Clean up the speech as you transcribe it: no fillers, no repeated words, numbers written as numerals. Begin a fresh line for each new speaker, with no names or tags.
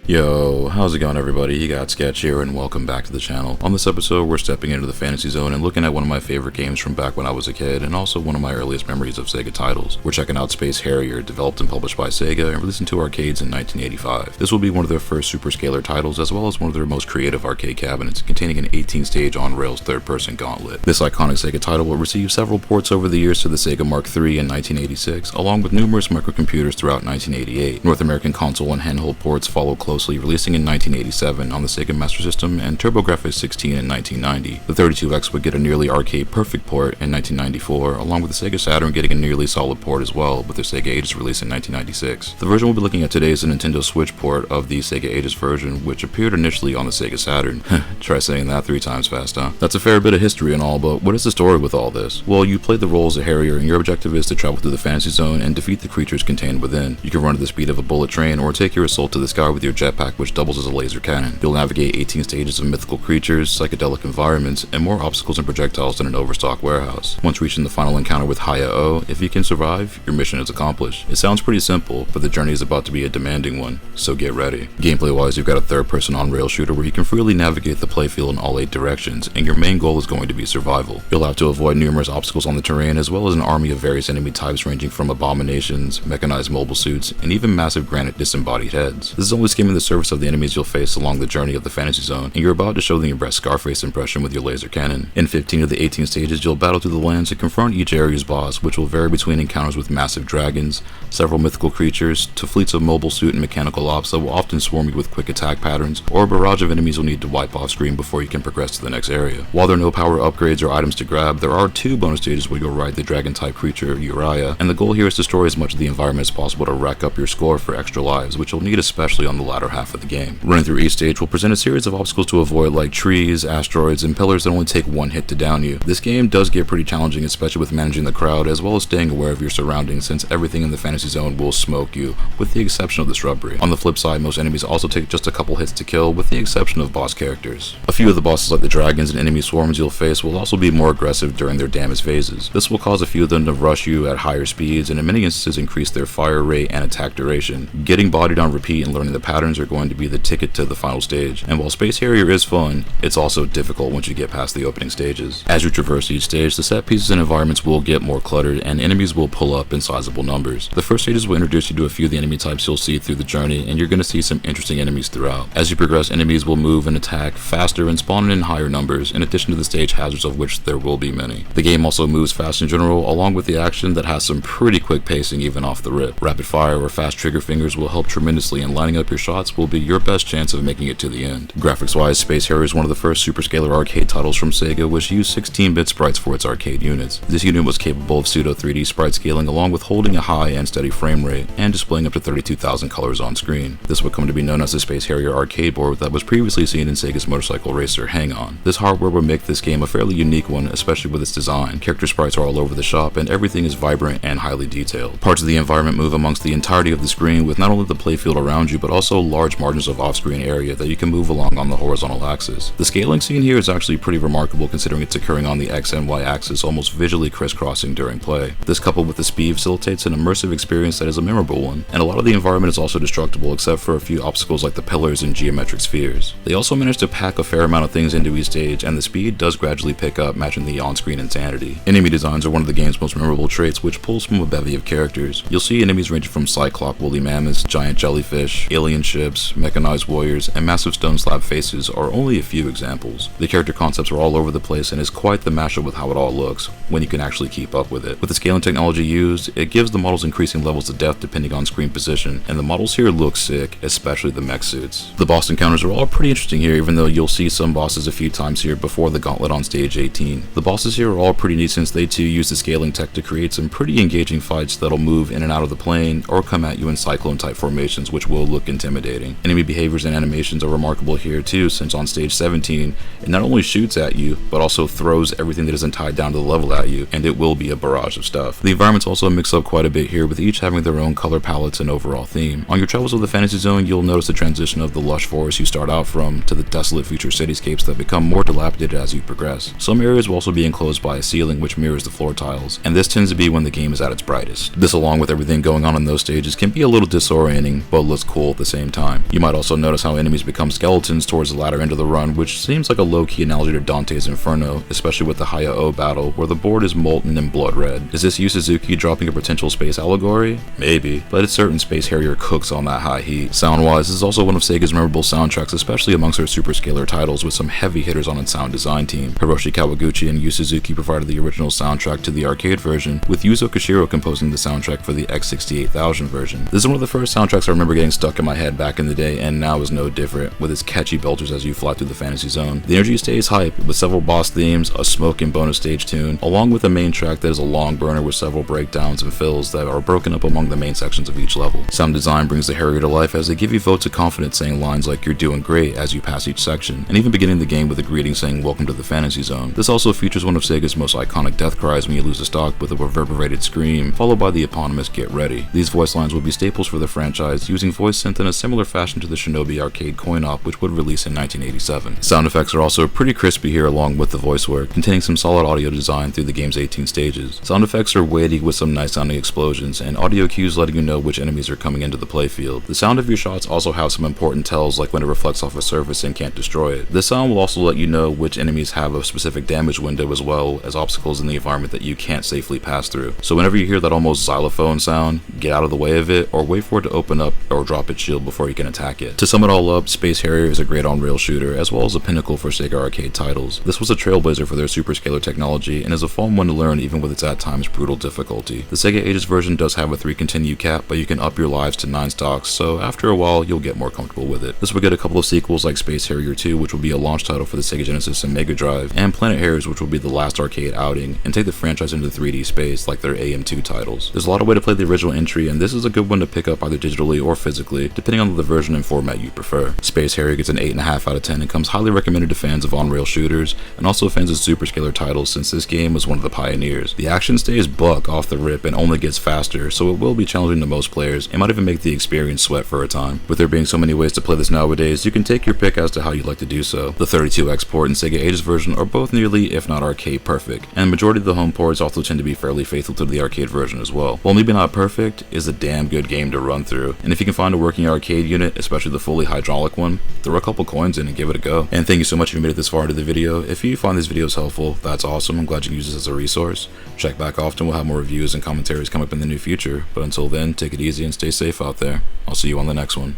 Yo, how's it going everybody? You got Sketch here and welcome back to the channel. On this episode, we're stepping into the fantasy zone and looking at one of my favorite games from back when I was a kid and also one of my earliest memories of Sega titles. We're checking out Space Harrier, developed and published by Sega and released into arcades in 1985. This will be one of their first superscalar titles as well as one of their most creative arcade cabinets, containing an 18-stage on-rails third-person gauntlet. This iconic Sega title will receive several ports over the years to the Sega Mark III in 1986, along with numerous microcomputers throughout 1988. North American console and handheld ports follow closely, releasing in 1987 on the Sega Master System and TurboGrafx 16 in 1990. The 32X would get a nearly arcade-perfect port in 1994, along with the Sega Saturn getting a nearly solid port as well, with their Sega Ages release in 1996. The version we'll be looking at today is a Nintendo Switch port of the Sega Ages version, which appeared initially on the Sega Saturn. Try saying that 3 times fast, huh? That's a fair bit of history and all, but what is the story with all this? Well, you play the role as a Harrier, and your objective is to travel through the fantasy zone and defeat the creatures contained within. You can run at the speed of a bullet train, or take your assault to the sky with your jetpack, which doubles as a laser cannon. You'll navigate 18 stages of mythical creatures, psychedelic environments, and more obstacles and projectiles than an overstocked warehouse. Once reaching the final encounter with Haya-O, if you can survive, your mission is accomplished. It sounds pretty simple, but the journey is about to be a demanding one, so get ready. Gameplay-wise, you've got a third-person on-rail shooter where you can freely navigate the playfield in all 8 directions, and your main goal is going to be survival. You'll have to avoid numerous obstacles on the terrain, as well as an army of various enemy types ranging from abominations, mechanized mobile suits, and even massive granite disembodied heads. This is only skimming the surface of the enemies you'll face along the journey of the fantasy zone, and you're about to show them your best Scarface impression with your laser cannon. In 15 of the 18 stages, you'll battle through the lands to confront each area's boss, which will vary between encounters with massive dragons, several mythical creatures, to fleets of mobile suit and mechanical ops that will often swarm you with quick attack patterns, or a barrage of enemies you'll need to wipe off screen before you can progress to the next area. While there are no power upgrades or items to grab, there are 2 bonus stages where you'll ride the dragon-type creature Uriah, and the goal here is to destroy as much of the environment as possible to rack up your score for extra lives, which you'll need especially on the latter half of the game. Running through each stage will present a series of obstacles to avoid, like trees, asteroids, and pillars that only take 1 hit to down you. This game does get pretty challenging, especially with managing the crowd, as well as staying aware of your surroundings, since everything in the fantasy zone will smoke you, with the exception of the shrubbery. On the flip side, most enemies also take just a couple hits to kill, with the exception of boss characters. A few of the bosses, like the dragons and enemy swarms you'll face, will also be more aggressive during their damage phases. This will cause a few of them to rush you at higher speeds, and in many instances increase their fire rate and attack duration. Getting bodied on repeat and learning the patterns are going to be the ticket to the final stage, and while Space Harrier is fun, it's also difficult once you get past the opening stages. As you traverse each stage, the set pieces and environments will get more cluttered, and enemies will pull up in sizable numbers. The first stages will introduce you to a few of the enemy types you'll see through the journey, and you're going to see some interesting enemies throughout. As you progress, enemies will move and attack faster and spawn in higher numbers, in addition to the stage hazards, of which there will be many. The game also moves fast in general, along with the action that has some pretty quick pacing even off the rip. Rapid fire or fast trigger fingers will help tremendously, and lining up your shots will be your best chance of making it to the end. Graphics-wise, Space Harrier is one of the first superscalar arcade titles from Sega, which used 16-bit sprites for its arcade units. This unit was capable of pseudo 3D sprite scaling, along with holding a high and steady frame rate, and displaying up to 32,000 colors on screen. This would come to be known as the Space Harrier arcade board that was previously seen in Sega's motorcycle racer Hang-On. This hardware would make this game a fairly unique one, especially with its design. Character sprites are all over the shop, and everything is vibrant and highly detailed. Parts of the environment move amongst the entirety of the screen, with not only the playfield around you, but also large margins of off-screen area that you can move along on the horizontal axis. The scaling scene here is actually pretty remarkable, considering it's occurring on the X and Y axis, almost visually crisscrossing during play. This, coupled with the speed, facilitates an immersive experience that is a memorable one, and a lot of the environment is also destructible except for a few obstacles like the pillars and geometric spheres. They also managed to pack a fair amount of things into each stage, and the speed does gradually pick up, matching the on-screen insanity. Enemy designs are one of the game's most memorable traits, which pulls from a bevy of characters. You'll see enemies ranging from cyclop woolly mammoths, giant jellyfish, alien ships, mechanized warriors, and massive stone slab faces are only a few examples. The character concepts are all over the place, and is quite the mashup with how it all looks, when you can actually keep up with it. With the scaling technology used, it gives the models increasing levels of depth depending on screen position, and the models here look sick, especially the mech suits. The boss encounters are all pretty interesting here, even though you'll see some bosses a few times here before the gauntlet on stage 18. The bosses here are all pretty neat, since they too use the scaling tech to create some pretty engaging fights that'll move in and out of the plane, or come at you in cyclone type formations, which will look intimidating. Enemy behaviors and animations are remarkable here too, since on stage 17, it not only shoots at you, but also throws everything that isn't tied down to the level at you, and it will be a barrage of stuff. The environments also mix up quite a bit here, with each having their own color palettes and overall theme. On your travels of the fantasy zone, you'll notice the transition of the lush forest you start out from to the desolate future cityscapes that become more dilapidated as you progress. Some areas will also be enclosed by a ceiling which mirrors the floor tiles, and this tends to be when the game is at its brightest. This, along with everything going on in those stages, can be a little disorienting, but looks cool at the same time. time. You might also notice how enemies become skeletons towards the latter end of the run, which seems like a low-key analogy to Dante's Inferno, especially with the Haya-O battle, where the board is molten and blood red. Is this Yu Suzuki dropping a potential space allegory? Maybe, but it's certain Space Harrier cooks on that high heat. Sound-wise, this is also one of Sega's memorable soundtracks, especially amongst their superscalar titles, with some heavy hitters on its sound design team. Hiroshi Kawaguchi and Yu Suzuki provided the original soundtrack to the arcade version, with Yuzo Koshiro composing the soundtrack for the X68000 version. This is one of the first soundtracks I remember getting stuck in my head back in the day, and now is no different, with its catchy belters as you fly through the fantasy zone. The energy stays hype, with several boss themes, a smoke and bonus stage tune, along with a main track that is a long burner with several breakdowns and fills that are broken up among the main sections of each level. Sound design brings the Harrier to life as they give you votes of confidence saying lines like "you're doing great" as you pass each section, and even beginning the game with a greeting saying "welcome to the fantasy zone." This also features one of Sega's most iconic death cries when you lose a stock, with a reverberated scream, followed by the eponymous "get ready." These voice lines will be staples for the franchise, using voice synth in a similar fashion to the Shinobi arcade coin-op, which would release in 1987. Sound effects are also pretty crispy here along with the voice work, containing some solid audio design through the game's 18 stages. Sound effects are weighty with some nice sounding explosions, and audio cues letting you know which enemies are coming into the playfield. The sound of your shots also have some important tells, like when it reflects off a surface and can't destroy it. This sound will also let you know which enemies have a specific damage window, as well as obstacles in the environment that you can't safely pass through. So whenever you hear that almost xylophone sound, get out of the way of it, or wait for it to open up or drop its shield before you can attack it. To sum it all up, Space Harrier is a great on-rail shooter, as well as a pinnacle for Sega arcade titles. This was a trailblazer for their superscalar technology, and is a fun one to learn even with its at times brutal difficulty. The Sega Ages version does have a 3 continue cap, but you can up your lives to 9 stocks, so after a while you'll get more comfortable with it. This will get a couple of sequels like Space Harrier 2, which will be a launch title for the Sega Genesis and Mega Drive, and Planet Harriers, which will be the last arcade outing, and take the franchise into 3D space like their AM2 titles. There's a lot of way to play the original entry, and this is a good one to pick up either digitally or physically, depending on the version and format you prefer. Space Harrier gets an 8.5 out of 10 and comes highly recommended to fans of on-rail shooters, and also fans of superscalar titles, since this game was one of the pioneers. The action stays buck off the rip and only gets faster, so it will be challenging to most players, and might even make the experience sweat for a time. With there being so many ways to play this nowadays, you can take your pick as to how you'd like to do so. The 32X port and Sega Ages version are both nearly, if not arcade perfect, and the majority of the home ports also tend to be fairly faithful to the arcade version as well. While maybe not perfect, is a damn good game to run through, and if you can find a working arcade unit, especially the fully hydraulic one, throw a couple coins in and give it a go. And thank you so much if you made it this far into the video. If you find these videos helpful, that's awesome. I'm glad you can use this as a resource. Check back often, we'll have more reviews and commentaries come up in the near future, but until then, take it easy and stay safe out there. I'll see you on the next one.